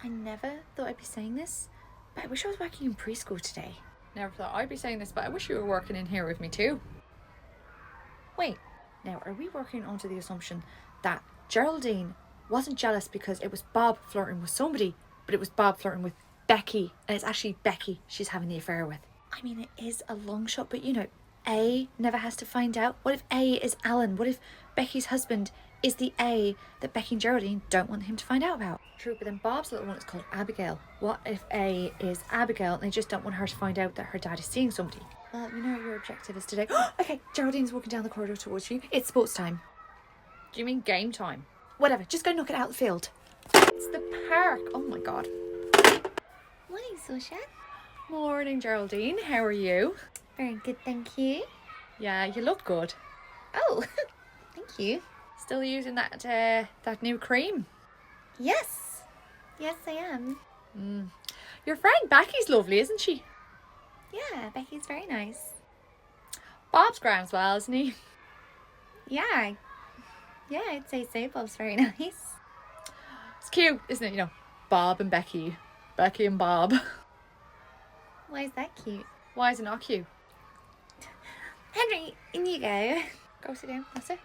I never thought I'd be saying this, but I wish I was working in preschool today. Never thought I'd be saying this, but I wish you were working in here with me too. Wait, now are we working onto the assumption that Geraldine wasn't jealous because it was Bob flirting with somebody, but it was Bob flirting with Becky, and it's actually Becky she's having the affair with? I mean, it is a long shot, but you know, A never has to find out. What if A is Alan? What if Becky's husband is the A that Becky and Geraldine don't want him to find out about? True, but then Bob's little one is called Abigail. What if A is Abigail and they just don't want her to find out that her dad is seeing somebody? Well, you know what your objective is today. Okay, Geraldine's walking down the corridor towards you. It's sports time. Do you mean game time? Whatever, just go knock it out the field. It's the park. Oh my god. Morning, Sasha. Morning, Geraldine. How are you? Very good, thank you. Yeah, you look good. Oh, thank you. Still using that new cream? Yes. Yes, I am. Your friend Becky's lovely, isn't she? Yeah, Becky's very nice. Bob's grand as well, isn't he? Yeah, I'd say so. Bob's very nice. It's cute, isn't it? You know, Bob and Becky. Becky and Bob. Why is that cute? Why is it not cute? Henry, in you go. Go sit down, that's it.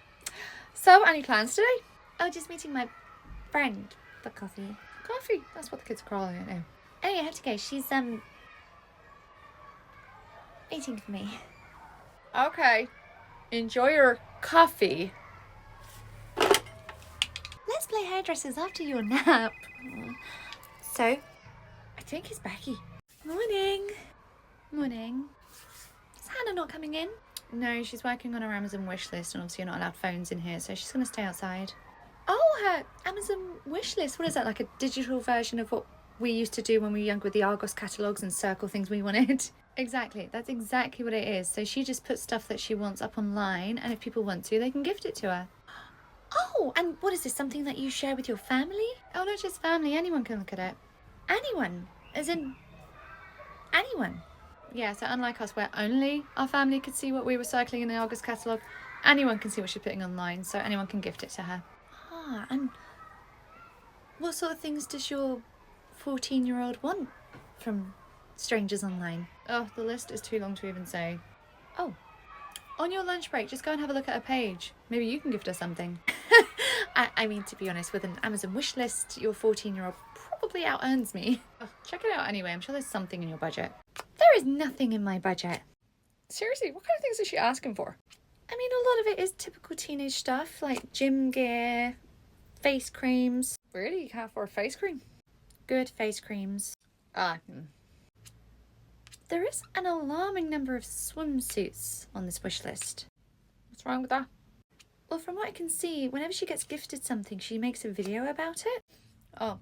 So, any plans today? Oh, just meeting my friend for coffee. Coffee, that's what the kids are calling it now. Anyway, I have to go. She's waiting for me. Okay, enjoy your coffee. Let's play hairdressers after your nap. So, I think it's Becky. morning. Morning. Is Hannah not coming in? No, she's working on her Amazon wish list, and obviously you're not allowed phones in here, so she's going to stay outside. Oh, her Amazon wish list. What is that, like a digital version of what we used to do when we were younger with the Argos catalogues and circle things we wanted? Exactly, that's exactly what it is. So she just puts stuff that she wants up online, and if people want to, they can gift it to her. Oh, and what is this, something that you share with your family? Oh, not just family, anyone can look at it. Anyone? As in, anyone? Yeah, so unlike us, where only our family could see what we were circling in the August catalogue, anyone can see what she's putting online, so anyone can gift it to her. Ah, and what sort of things does your 14-year-old want from strangers online? Oh, the list is too long to even say. Oh. On your lunch break, just go and have a look at her page. Maybe you can gift her something. I mean, to be honest, with an Amazon wish list, your 14-year-old probably out-earns me. Oh, check it out anyway. I'm sure there's something in your budget. There is nothing in my budget. Seriously, what kind of things is she asking for? I mean, a lot of it is typical teenage stuff, like gym gear, face creams. Really? You can't afford face cream? Good face creams. There is an alarming number of swimsuits on this wish list. What's wrong with that? Well, from what I can see, whenever she gets gifted something, she makes a video about it. Oh.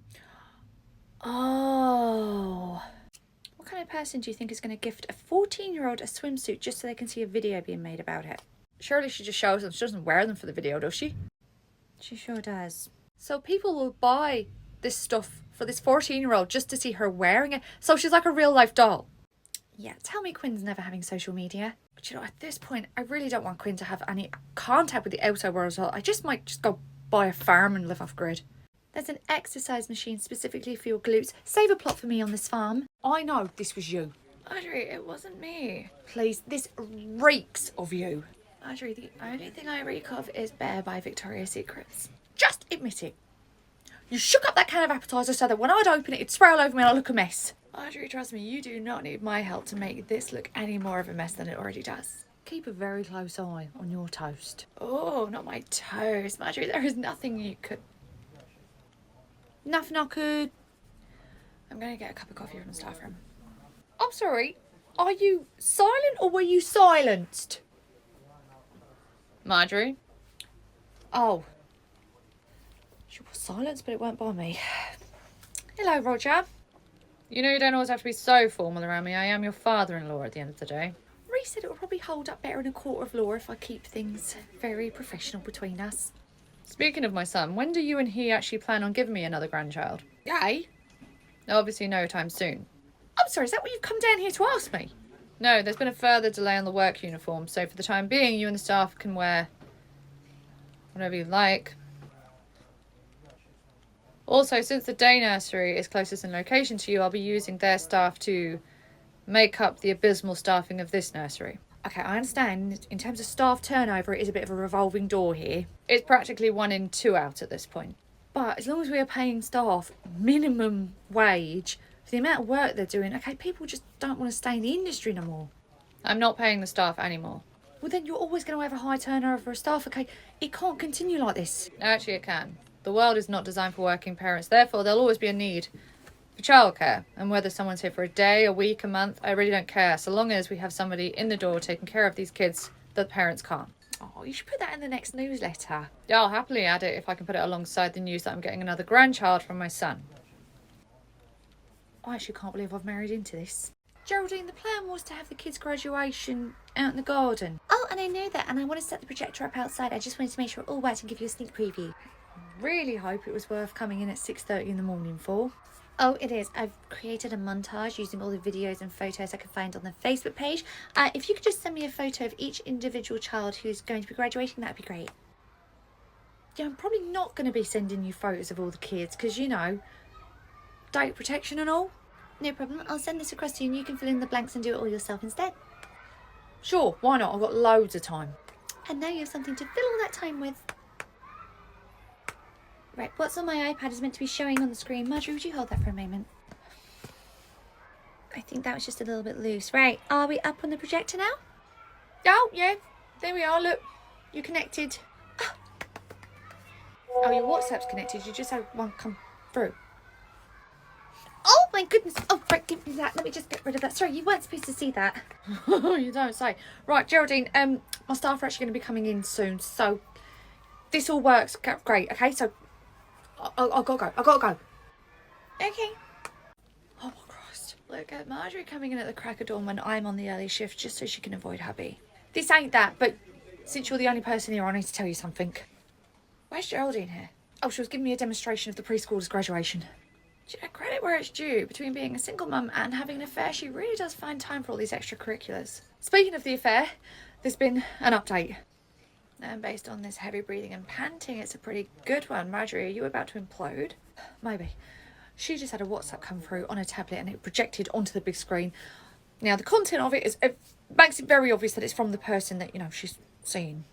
What kind of person do you think is going to gift a 14-year-old a swimsuit just so they can see a video being made about it? Surely she just shows them. She doesn't wear them for the video, does she? She sure does. So people will buy this stuff for this 14-year-old just to see her wearing it. So she's like a real-life doll. Yeah, tell me Quinn's never having social media. But you know, at this point, I really don't want Quinn to have any contact with the outside world at all. I just might just go buy a farm and live off grid. There's an exercise machine specifically for your glutes. Save a plot for me on this farm. I know this was you. Audrey, it wasn't me. Please, this reeks of you. Audrey, the only thing I reek of is Bear by Victoria's Secrets. Just admit it. You shook up that can of appetizer so that when I'd open it, it'd spray all over me and I'd look a mess. Audrey, trust me, you do not need my help to make this look any more of a mess than it already does. Keep a very close eye on your toast. Oh, not my toast. Marjorie, there is nothing you could... Nothing I could... I'm going to get a cup of coffee from the staff room. I'm sorry, are you silent or were you silenced? Marjorie? Oh. She was silenced, but it weren't by me. Hello, Roger. You know you don't always have to be so formal around me. I am your father-in-law at the end of the day. Reece said it will probably hold up better in a court of law if I keep things very professional between us. Speaking of my son, when do you and he actually plan on giving me another grandchild? Yay? Obviously no time soon. I'm sorry, is that what you've come down here to ask me? No, there's been a further delay on the work uniform, so for the time being, you and the staff can wear whatever you like. Also, since the day nursery is closest in location to you, I'll be using their staff to make up the abysmal staffing of this nursery. Okay, I understand. In terms of staff turnover, it is a bit of a revolving door here. It's practically 1 in 2 out at this point. But as long as we are paying staff minimum wage for the amount of work they're doing, okay, people just don't want to stay in the industry no more. I'm not paying the staff anymore. Well, then you're always going to have a high turnover of staff, okay? It can't continue like this. Actually, it can. The world is not designed for working parents. Therefore, there'll always be a need for childcare. And whether someone's here for a day, a week, a month, I really don't care. So long as we have somebody in the door taking care of these kids that the parents can't. Oh, you should put that in the next newsletter. Yeah, I'll happily add it if I can put it alongside the news that I'm getting another grandchild from my son. I actually can't believe I've married into this. Geraldine, the plan was to have the kids' graduation out in the garden. Oh, and I know that, and I want to set the projector up outside. I just wanted to make sure it all worked and give you a sneak preview. Really hope it was worth coming in at 6:30 in the morning for. Oh, it is. I've created a montage using all the videos and photos I could find on the Facebook page. If you could just send me a photo of each individual child who's going to be graduating, that'd be great. Yeah, I'm probably not going to be sending you photos of all the kids because, you know, data protection and all. No problem. I'll send this across to you and you can fill in the blanks and do it all yourself instead. Sure, why not? I've got loads of time. And now you have something to fill all that time with. Right, what's on my iPad is meant to be showing on the screen. Marjorie, would you hold that for a moment? I think that was just a little bit loose. Right, are we up on the projector now? Oh, yeah. There we are, look. You're connected. Oh, your WhatsApp's connected. You just had one come through. Oh my goodness. Oh, right, give me that. Let me just get rid of that. Sorry, you weren't supposed to see that. You don't say. Right, Geraldine, my staff are actually going to be coming in soon, so this all works great, okay? So I've got to go. I've got to go. Okay. Oh, my Christ. Look at Marjorie coming in at the crack of dawn when I'm on the early shift just so she can avoid hubby. This ain't that, but since you're the only person here, I need to tell you something. Where's Geraldine here? Oh, she was giving me a demonstration of the preschool's graduation. Do you know, credit where it's due. Between being a single mum and having an affair, she really does find time for all these extracurriculars. Speaking of the affair, there's been an update. And based on this heavy breathing and panting, it's a pretty good one. Marjorie, are you about to implode? Maybe. She just had a WhatsApp come through on a tablet and it projected onto the big screen. Now, the content of it makes it very obvious that it's from the person that, you know, she's seeing.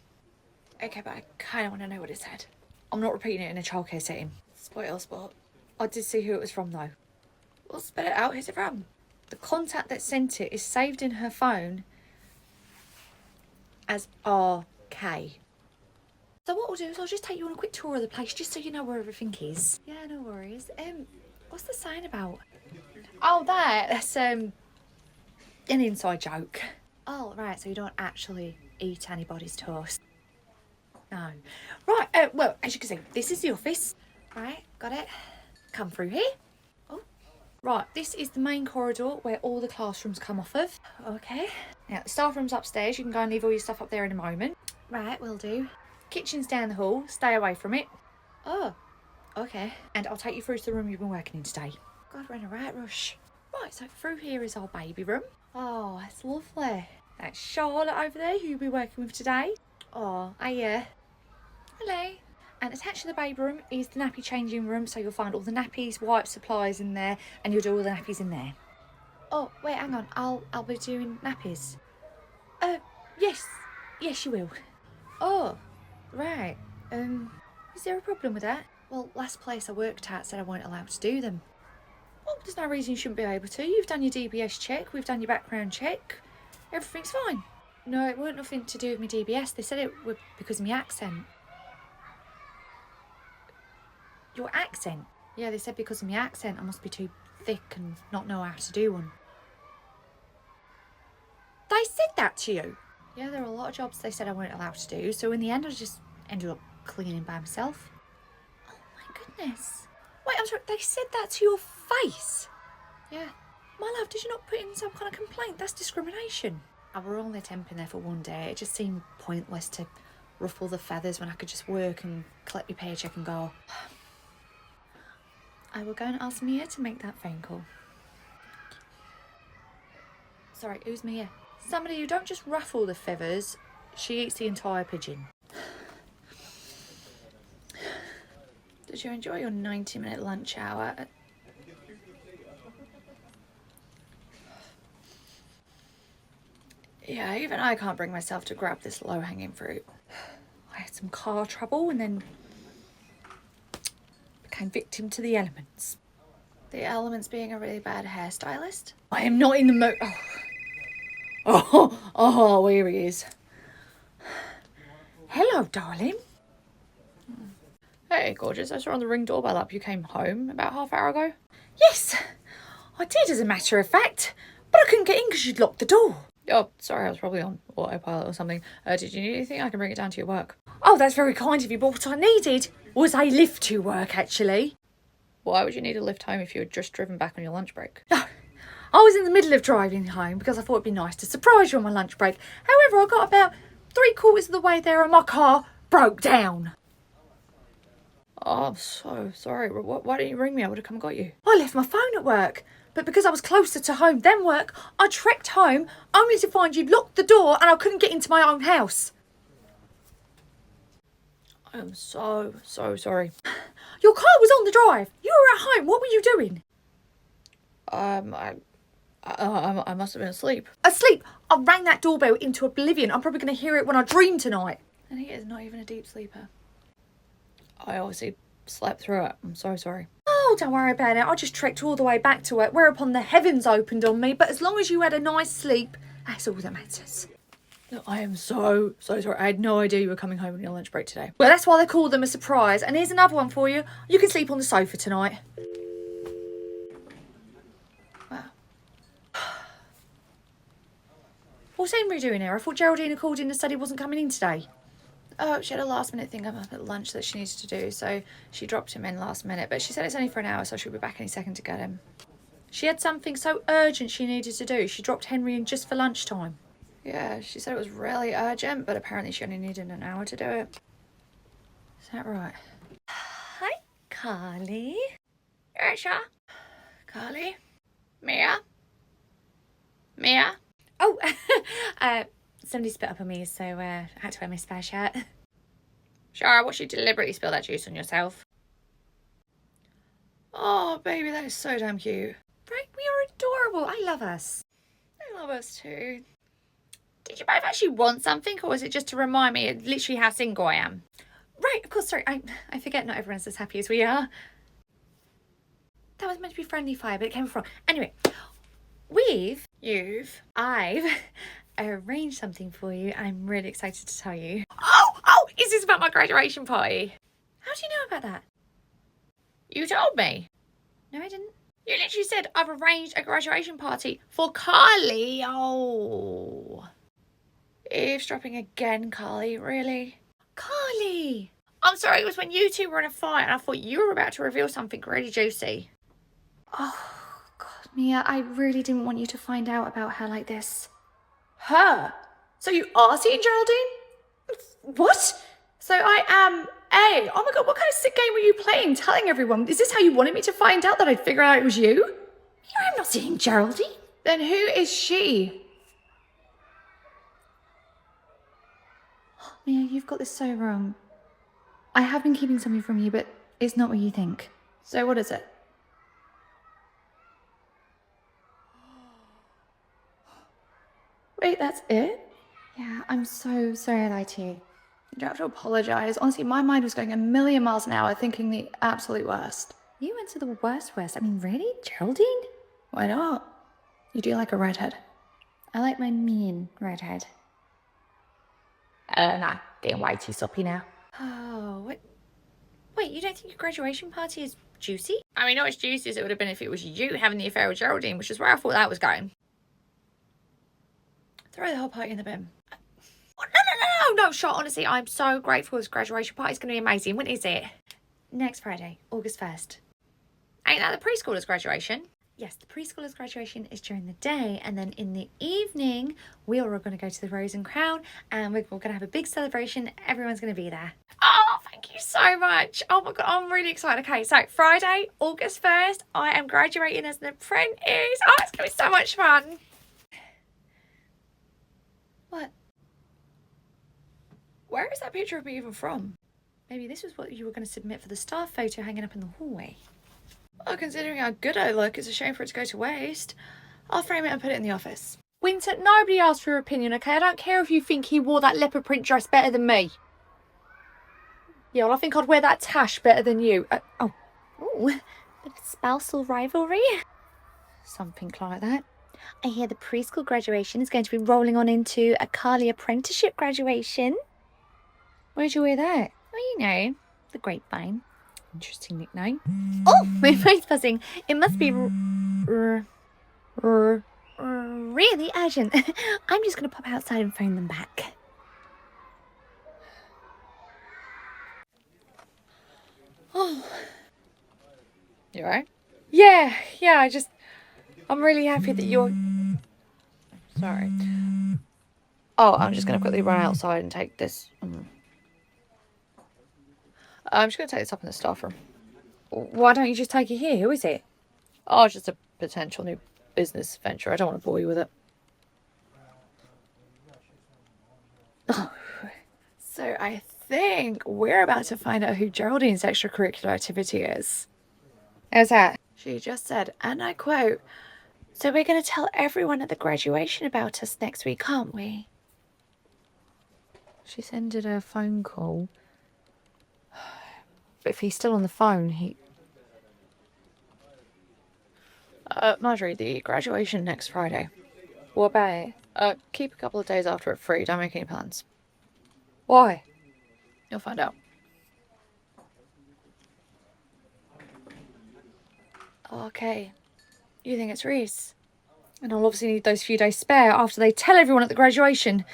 Okay, but I kind of want to know what it said. I'm not repeating it in a childcare setting. Spoil sport. I did see who it was from, though. Well, spell it out. Who's it from? The contact that sent it is saved in her phone as RK. So what I'll do is I'll just take you on a quick tour of the place just so you know where everything is. Yeah, no worries. What's the sign about? Oh, that's an inside joke. Oh, right, so you don't actually eat anybody's toast. No. Right, well, as you can see, this is the office. Right, got it. Come through here. Oh, right, this is the main corridor where all the classrooms come off of. Okay. Now, the staff room's upstairs. You can go and leave all your stuff up there in a moment. Right, will do. Kitchen's down the hall. Stay away from it. Oh, okay. And I'll take you through to the room you've been working in today. God, we're in a right rush. Right, so through here is our baby room. Oh, that's lovely. That's Charlotte over there who you'll be working with today. Oh, hiya. Hello. And attached to the baby room is the nappy changing room, so you'll find all the nappies, wipes, supplies in there, and you'll do all the nappies in there. Oh, wait, hang on. I'll be doing nappies. Yes, you will. Oh, right. Is there a problem with that? Well, last place I worked at said I weren't allowed to do them. Well, there's no reason you shouldn't be able to. You've done your DBS check, we've done your background check. Everything's fine. No, it weren't nothing to do with my DBS. They said it was because of my accent. Your accent? Yeah, they said because of my accent I must be too thick and not know how to do one. They said that to you? Yeah, there are a lot of jobs they said I weren't allowed to do, so in the end I just ended up cleaning by myself. Oh my goodness. Wait, I'm sorry, they said that to your face? Yeah. My love, did you not put in some kind of complaint? That's discrimination. I were only temping there for one day. It just seemed pointless to ruffle the feathers when I could just work and collect my paycheck and go. I will go and ask Mia to make that phone call. Sorry, who's Mia? Somebody who don't just ruffle the feathers, she eats the entire pigeon. Did you enjoy your 90-minute lunch hour? Yeah, even I can't bring myself to grab this low-hanging fruit. I had some car trouble and then became victim to the elements. The elements being a really bad hairstylist? I am not in the mood. Oh, here he is. Hello, darling. Hey, gorgeous. I saw on the Ring doorbell up you came home about half hour ago. Yes, I did as a matter of fact, but I couldn't get in because you'd locked the door. Oh, sorry, I was probably on autopilot or something. Did you need anything? I can bring it down to your work. Oh, that's very kind of you, but what I needed was a lift to work, actually. Why would you need a lift home if you had just driven back on your lunch break? I was in the middle of driving home because I thought it'd be nice to surprise you on my lunch break. However, I got about 3/4 of the way there and my car broke down. Oh, I'm so sorry. Why didn't you ring me? I would have come and got you. I left my phone at work, but because I was closer to home than work, I trekked home only to find you'd locked the door and I couldn't get into my own house. I'm so sorry. Your car was on the drive. You were at home. What were you doing? I must have been asleep. Asleep. I rang that doorbell into oblivion. I'm probably going to hear it when I dream tonight. And he is not even a deep sleeper. I obviously slept through it. I'm so sorry. Oh, don't worry about it. I just trekked all the way back to work, whereupon the heavens opened on me. But as long as you had a nice sleep, that's all that matters. No, I am so sorry. I had no idea you were coming home on your lunch break today. Well, that's why they call them a surprise. And here's another one for you. You can sleep on the sofa tonight. Wow. What's Henry doing here? I thought Geraldine had called in and said he wasn't coming in today. Oh, she had a last minute thing up at lunch that she needed to do, so she dropped him in last minute. But she said it's only for an hour, so she'll be back any second to get him. She had something so urgent she needed to do. She dropped Henry in just for lunchtime. Yeah, she said it was really urgent, but apparently she only needed an hour to do it. Is that right? Hi, Carly. Ersha? Carly? Mia? Mia? Oh, somebody spit up on me, so I had to wear my spare shirt. Shara, what, you deliberately spilled that juice on yourself? Oh, baby, that is so damn cute. Right, we are adorable. I love us. I love us too. Did you both actually want something, or was it just to remind me literally how single I am? Right, of course, sorry. I forget not everyone's as happy as we are. That was meant to be friendly fire, but it came from. Anyway, I've arranged something for you. I'm really excited to tell you. Oh, is this about my graduation party? How do you know about that? You told me. No, I didn't. You literally said I've arranged a graduation party for Carly. Oh. Eavesdropping again, Carly, really? Carly! I'm sorry, it was when you two were in a fight and I thought you were about to reveal something really juicy. Oh, God, Mia, I really didn't want you to find out about her like this. Her? So you are seeing Geraldine? What? So I am A. Oh my God, what kind of sick game were you playing, telling everyone? Is this how you wanted me to find out that I'd figure out it was you? I'm not seeing Geraldine. Then who is she? Mia, you've got this so wrong. I have been keeping something from you, but it's not what you think. So what is it? Wait, that's it? Yeah, I'm so sorry I lied to you. You don't have to apologise. Honestly, my mind was going a million miles an hour thinking the absolute worst. You went to the worst. I mean, really? Geraldine? Why not? You do like a redhead. I like my mean redhead. Nah, getting way too soppy now. Oh, what? Wait, you don't think your graduation party is juicy? I mean, not as juicy as it would have been if it was you having the affair with Geraldine, which is where I thought that was going. Throw the whole party in the bin. Oh, no, shot. Honestly, I'm so grateful this graduation party is going to be amazing. When is it? Next Friday, August 1st. Ain't that the preschoolers' graduation? Yes, the preschoolers' graduation is during the day, and then in the evening, we are all going to go to the Rose and Crown, and we're going to have a big celebration. Everyone's going to be there. Oh, thank you so much. Oh my God, I'm really excited. Okay, so Friday, August 1st, I am graduating as an apprentice. Oh, it's going to be so much fun. What? Where is that picture of me even from? Maybe this was what you were going to submit for the staff photo hanging up in the hallway. Well, considering how good I look, it's a shame for it to go to waste. I'll frame it and put it in the office. Winter, nobody asked for your opinion, okay? I don't care if you think he wore that leopard print dress better than me. Yeah, well, I think I'd wear that tash better than you. Ooh, bit of spousal rivalry. Something like that. I hear the preschool graduation is going to be rolling on into a Carly apprenticeship graduation. Where'd you hear that? Well, you know, the grapevine. Interesting nickname. Oh, my phone's buzzing. It must be really urgent. I'm just going to pop outside and phone them back. Oh. You alright? Yeah, I'm really happy that you're... Sorry. Oh, I'm just going to quickly run outside and take this. I'm just going to take this up in the staff room. Why don't you just take it here? Who is it? Oh, it's just a potential new business venture. I don't want to bore you with it. Oh. So I think we're about to find out who Geraldine's extracurricular activity is. How's that? She just said, and I quote, "So we're going to tell everyone at the graduation about us next week, aren't we?" She's ended her phone call. But if he's still on the phone, Marjorie, the graduation next Friday. What about it? Keep a couple of days after it free. Don't make any plans. Why? You'll find out. Okay. You think it's Reese? And I'll obviously need those few days spare after they tell everyone at the graduation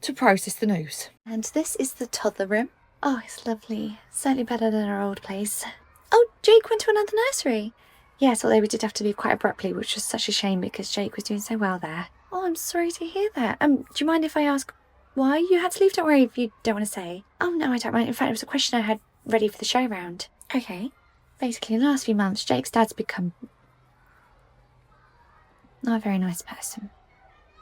to process the news. And this is the toddler room. Oh, it's lovely. Certainly better than our old place. Oh, Jake went to another nursery. Yes, although we did have to leave quite abruptly, which was such a shame because Jake was doing so well there. Oh, I'm sorry to hear that. Do you mind if I ask why you had to leave? Don't worry if you don't want to say. Oh, no, I don't mind. In fact, it was a question I had ready for the show round. Okay. Basically, in the last few months, Jake's dad's become not a very nice person.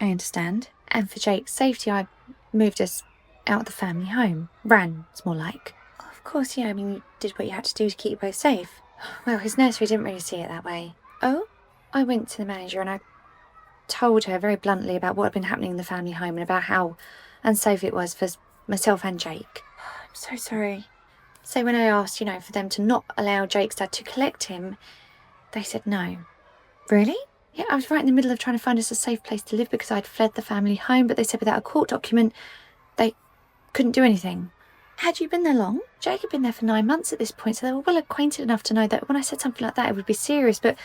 I understand. And for Jake's safety, I moved us out of the family home. Ran, it's more like. Of course, yeah, I mean, you did what you had to do to keep you both safe. Well, his nursery didn't really see it that way. Oh? I went to the manager and I told her very bluntly about what had been happening in the family home and about how unsafe it was for myself and Jake. I'm so sorry. So when I asked, for them to not allow Jake's dad to collect him, they said no. Really? Yeah, I was right in the middle of trying to find us a safe place to live because I'd fled the family home, but they said without a court document, they couldn't do anything. Had you been there long? Jake had been there for 9 months at this point, so they were well acquainted enough to know that when I said something like that, it would be serious, but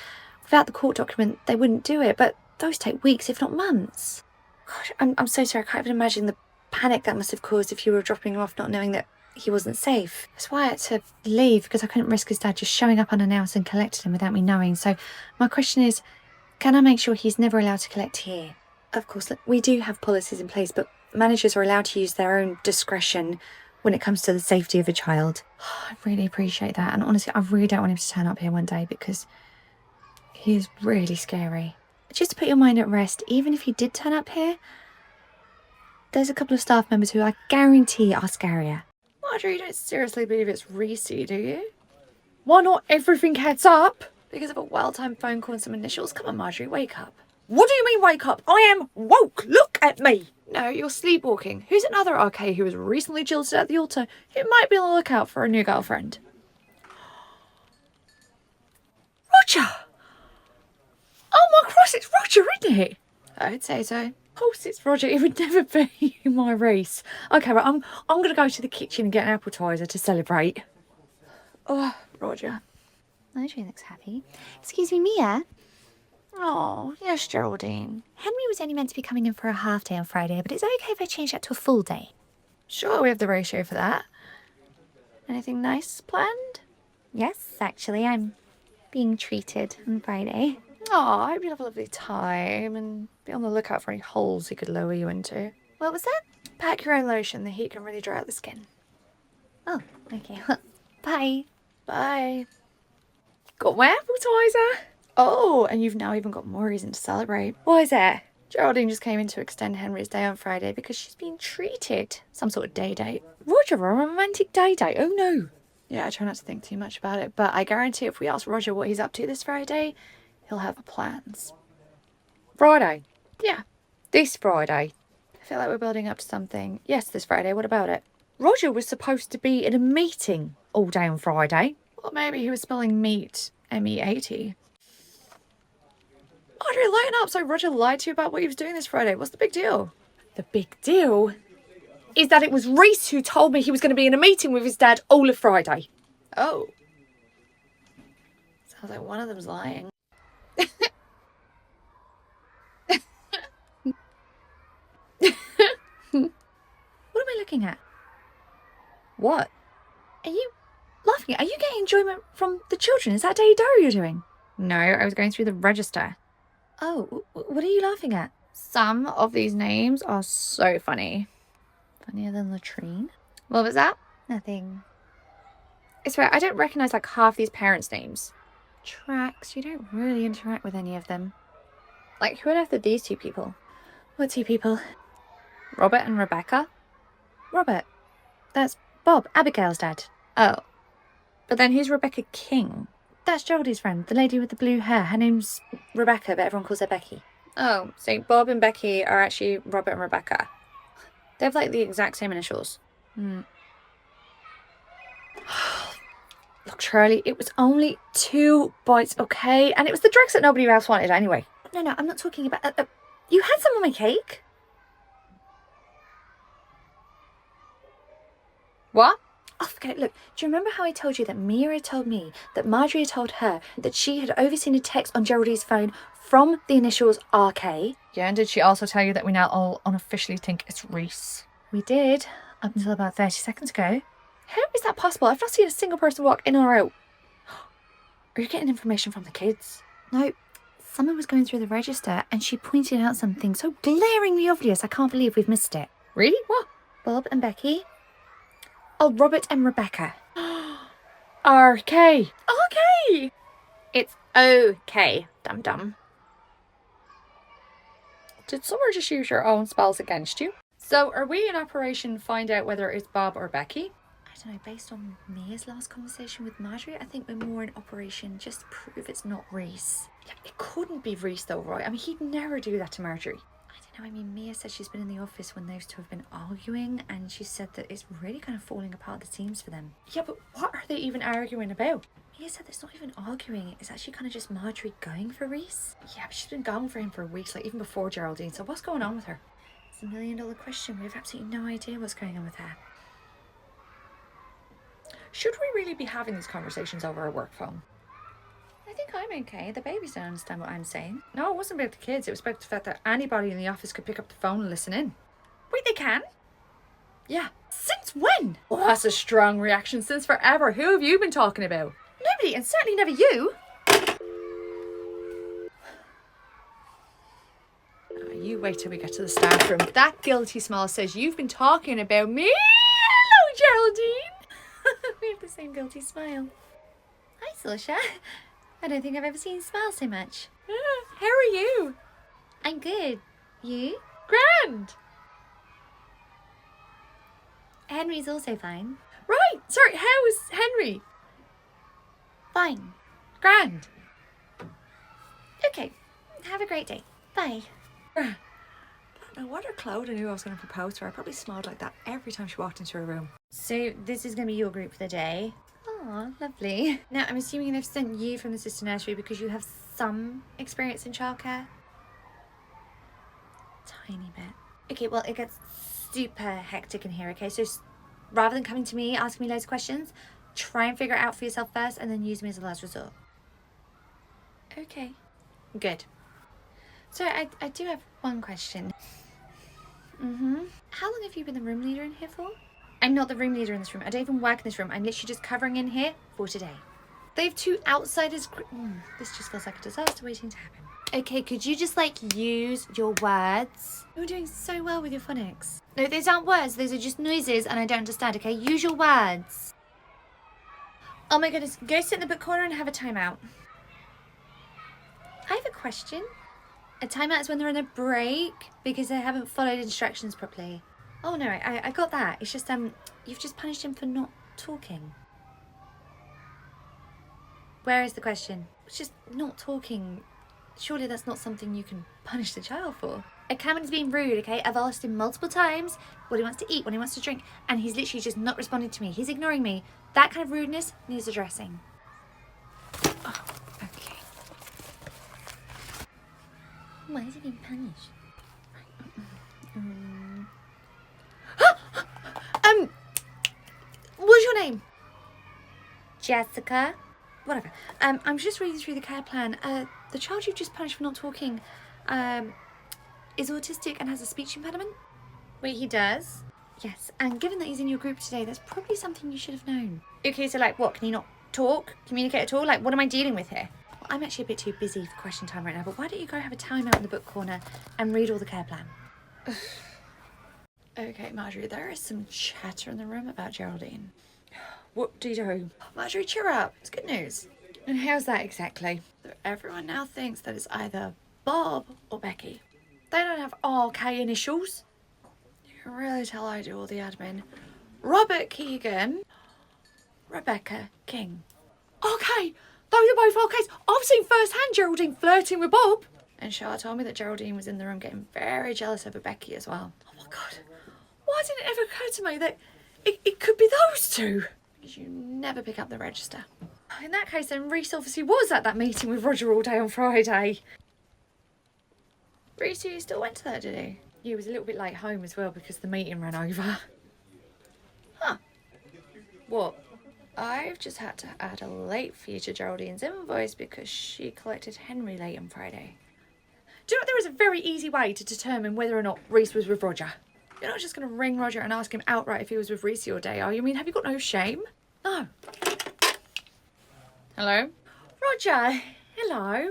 without the court document, they wouldn't do it. But those take weeks, if not months. Gosh, I'm so sorry. I can't even imagine the panic that must have caused if you were dropping him off not knowing that he wasn't safe. That's why I had to leave, because I couldn't risk his dad just showing up unannounced and collecting him without me knowing. So my question is, can I make sure he's never allowed to collect here? Of course, look, we do have policies in place, but managers are allowed to use their own discretion when it comes to the safety of a child. I really appreciate that. And honestly, I really don't want him to turn up here one day because he is really scary. Just to put your mind at rest, even if he did turn up here, there's a couple of staff members who I guarantee are scarier. Marjorie, you don't seriously believe it's Reese, do you? Why not everything heads up? Because of a well-timed phone call and some initials? Come on, Marjorie, wake up. What do you mean wake up? I am woke. Look at me. No, you're sleepwalking. Who's another RK who was recently jilted at the altar who might be on the lookout for a new girlfriend? Roger. Oh my cross, it's Roger, isn't it? I'd say so. Of course it's Roger. It would never be my race. Okay, right, I'm going to go to the kitchen and get an appetiser to celebrate. Oh, Roger. Marjorie looks happy. Excuse me, Mia. Oh, yes, Geraldine. Henry was only meant to be coming in for a half day on Friday, but it's okay if I change that to a full day. Sure, we have the ratio for that. Anything nice planned? Yes, actually, I'm being treated on Friday. Oh, I hope you have a lovely time and be on the lookout for any holes he could lower you into. What was that? Pack your own lotion. The heat can really dry out the skin. Oh, okay. Bye. Bye. Got my appetiser. Oh, and you've now even got more reason to celebrate. Why is that? Geraldine just came in to extend Henry's day on Friday because she's been treated. Some sort of day date. Roger, a romantic day date? Oh no. Yeah, I try not to think too much about it, but I guarantee if we ask Roger what he's up to this Friday, he'll have plans. Friday? Yeah. This Friday? I feel like we're building up to something. Yes, this Friday. What about it? Roger was supposed to be in a meeting all day on Friday. Well, maybe he was spelling meat, M-E-A-T. Audrey, lighten up. So Roger lied to you about what he was doing this Friday. What's the big deal? The big deal is that it was Reese who told me he was going to be in a meeting with his dad all of Friday. Oh. Sounds like one of them's lying. What am I looking at? What? Are you laughing? Are you getting enjoyment from the children? Is that Day Diary you're doing? No, I was going through the register. Oh, what are you laughing at? Some of these names are so funny. Funnier than latrine? What was that? Nothing. It's fair, I don't recognise like half these parents' names. Tracks. You don't really interact with any of them. Like, who on earth are these two people? What two people? Robert and Rebecca? Robert. That's Bob, Abigail's dad. Oh. But then who's Rebecca King? That's Geraldine's friend, the lady with the blue hair. Her name's Rebecca, but everyone calls her Becky. Oh, so Bob and Becky are actually Robert and Rebecca. They have like the exact same initials. Look, Charlie, it was only 2 bites, okay? And it was the drugs that nobody else wanted anyway. No, I'm not talking about... you had some of my cake. What? Oh, forget it. Look, do you remember how I told you that Mia had told me that Marjorie had told her that she had overseen a text on Geraldine's phone from the initials RK? Yeah, and did she also tell you that we now all unofficially think it's Reese? We did, up until about 30 seconds ago. How is that possible? I've not seen a single person walk in or out. Are you getting information from the kids? No, someone was going through the register and she pointed out something so glaringly obvious I can't believe we've missed it. Really? What? Bob and Becky. Oh, Robert and Rebecca. RK. Okay. It's okay, dum-dum. Did someone just use your own spells against you? So are we in Operation Find Out whether it's Bob or Becky? I don't know, based on Mia's last conversation with Marjorie, I think we're more in Operation just to prove it's not Reese. Yeah, it couldn't be Reese though, right? I mean, he'd never do that to Marjorie. I don't know, I mean, Mia said she's been in the office when those two have been arguing, and she said that it's really kind of falling apart the seams for them. Yeah, but what are they even arguing about? Mia said it's not even arguing, it's actually kind of just Marjorie going for Reese. Yeah, but she's been going for him for weeks, like even before Geraldine, so what's going on with her? It's $1 million question. We have absolutely no idea what's going on with her. Should we really be having these conversations over a work phone? I think I'm okay. The babies don't understand what I'm saying. No, it wasn't about the kids. It was about the fact that anybody in the office could pick up the phone and listen in. Wait, they can? Yeah. Since when? Well, that's a strong reaction. Since forever. Who have you been talking about? Nobody, and certainly never you. You wait till we get to the staff room. That guilty smile says you've been talking about me. Hello, Geraldine. We have the same guilty smile. Hi, Sasha. I don't think I've ever seen you smile so much. How are you? I'm good. You? Grand. Henry's also fine. Right. Sorry, how is Henry? Fine. Grand. Okay. Have a great day. Bye. No wonder Clodagh knew I was going to propose to her. I probably smiled like that every time she walked into her room. So this is going to be your group for the day. Oh, lovely. Now, I'm assuming they've sent you from the sister nursery because you have some experience in childcare? Tiny bit. Okay, well, it gets super hectic in here, okay? So rather than coming to me, asking me loads of questions, try and figure it out for yourself first and then use me as a last resort. Okay. Good. So I do have one question. How long have you been the room leader in here for? I'm not the room leader in this room. I don't even work in this room. I'm literally just covering in here for today. They have 2 outsiders. This just feels like a disaster waiting to happen. Okay, could you just use your words? You're doing so well with your phonics. No, those aren't words. Those are just noises and I don't understand, okay? Use your words. Oh my goodness. Go sit in the book corner and have a timeout. I have a question. A timeout is when they're on a break because they haven't followed instructions properly. Oh no, I got that. It's just you've just punished him for not talking. Where is the question? It's just not talking. Surely that's not something you can punish the child for. Cameron's being rude, okay? I've asked him multiple times what he wants to eat, what he wants to drink, and he's literally just not responding to me. He's ignoring me. That kind of rudeness needs addressing. Oh, okay. Why is he being punished? What's your name? Jessica. Whatever. I'm just reading through the care plan. The child you've just punished for not talking, is autistic and has a speech impediment. Wait, he does? Yes, and given that he's in your group today, that's probably something you should have known. Okay, so like what? Can he not talk? Communicate at all? Like what am I dealing with here? Well, I'm actually a bit too busy for question time right now, but why don't you go have a timeout in the book corner and read all the care plan? Okay, Marjorie, there is some chatter in the room about Geraldine. What do you do? Marjorie, cheer up. It's good news. And how's that exactly? Everyone now thinks that it's either Bob or Becky. They don't have RK initials. You can really tell I do all the admin. Robert Keegan. Rebecca King. Okay, those are both RKs. I've seen firsthand Geraldine flirting with Bob. And Charlotte told me that Geraldine was in the room getting very jealous over Becky as well. Oh my God. Why didn't it ever occur to me that it could be those two? Because you never pick up the register. In that case, then Reese obviously was at that meeting with Roger all day on Friday. Reese, you still went to that, did he? He was a little bit late home as well because the meeting ran over. Huh. What? I've just had to add a late fee to Geraldine's invoice because she collected Henry late on Friday. Do you know there is a very easy way to determine whether or not Reese was with Roger? You're not just going to ring Roger and ask him outright if he was with Reese your day, are you? I mean, have you got no shame? No. Hello? Roger, hello.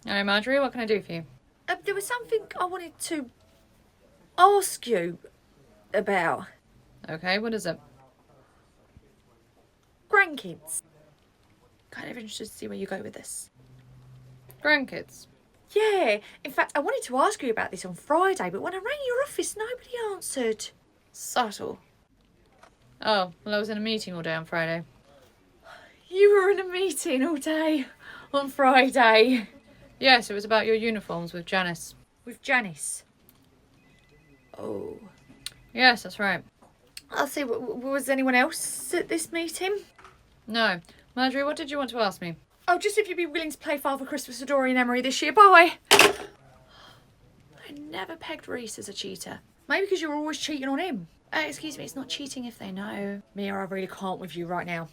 Hello, Marjorie. What can I do for you? There was something I wanted to ask you about. Okay, what is it? Grandkids. Kind of interested to see where you go with this. Grandkids. Yeah, in fact, I wanted to ask you about this on Friday, but when I rang your office, nobody answered. Subtle. Oh, well, I was in a meeting all day on Friday. You were in a meeting all day on Friday. Yes, it was about your uniforms with Janice. With Janice. Oh. Yes, that's right. I'll see, was anyone else at this meeting? No. Marjorie, what did you want to ask me? Oh, just if you'd be willing to play Father Christmas for Dorian Emery this year. Bye. I never pegged Reese as a cheater. Maybe because you were always cheating on him. Excuse me, it's not cheating if they know. Mia, I really can't with you right now.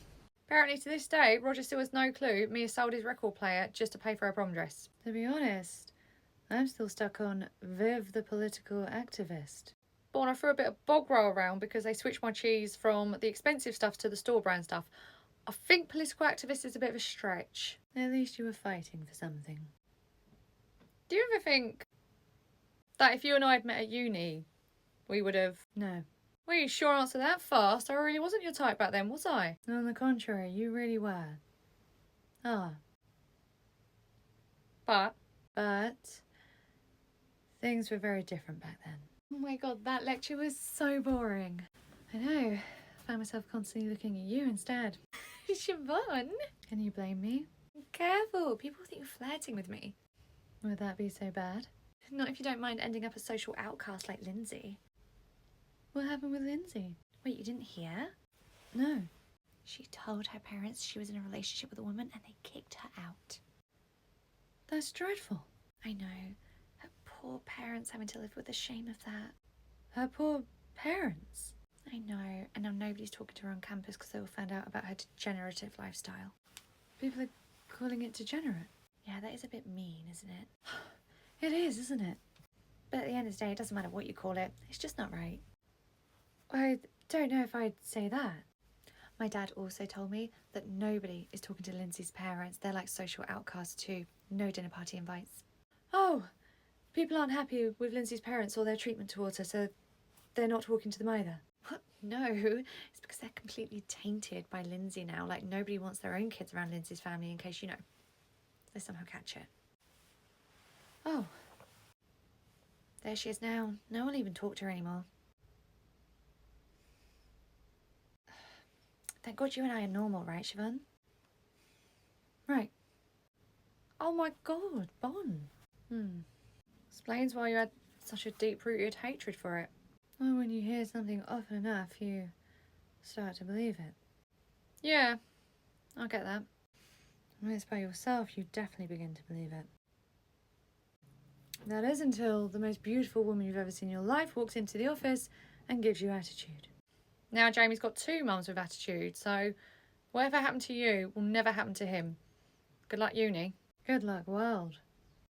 Apparently, to this day, Roger still has no clue Mia sold his record player just to pay for her prom dress. To be honest, I'm still stuck on Viv the political activist. Born, I threw a bit of bog roll around because they switched my cheese from the expensive stuff to the store brand stuff. I think political activist is a bit of a stretch. At least you were fighting for something. Do you ever think that if you and I had met at uni, we would have... No. Well, you sure answered that fast. I really wasn't your type back then, was I? On the contrary, you really were. Ah. But things were very different back then. Oh my God, that lecture was so boring. I know. I found myself constantly looking at you instead. Siobhan, can you blame me? Careful, people think you're flirting with me. Would that be so bad? Not if you don't mind ending up a social outcast like Lindsay. What happened with Lindsay? Wait, you didn't hear? No. She told her parents she was in a relationship with a woman and they kicked her out. That's dreadful. I know. Her poor parents having to live with the shame of that. Her poor parents. I know, and now nobody's talking to her on campus because they all found out about her degenerative lifestyle. People are calling it degenerate. Yeah, that is a bit mean, isn't it? It is, isn't it? But at the end of the day, it doesn't matter what you call it. It's just not right. I don't know if I'd say that. My dad also told me that nobody is talking to Lindsay's parents. They're like social outcasts too. No dinner party invites. Oh, people aren't happy with Lindsay's parents or their treatment towards her, so they're not talking to them either. No, it's because they're completely tainted by Lindsay now. Like, nobody wants their own kids around Lindsay's family in case, they somehow catch it. Oh, There she is now. No one will even talk to her anymore. Thank God you and I are normal, right, Siobhan? Right. Oh my God, Bon. Explains why you had such a deep-rooted hatred for it. Well, when you hear something often enough, you start to believe it. Yeah, I get that. When it's by yourself, you definitely begin to believe it. That is until the most beautiful woman you've ever seen in your life walks into the office and gives you attitude. Now Jamie's got 2 mums with attitude, so whatever happened to you will never happen to him. Good luck, uni. Good luck, world.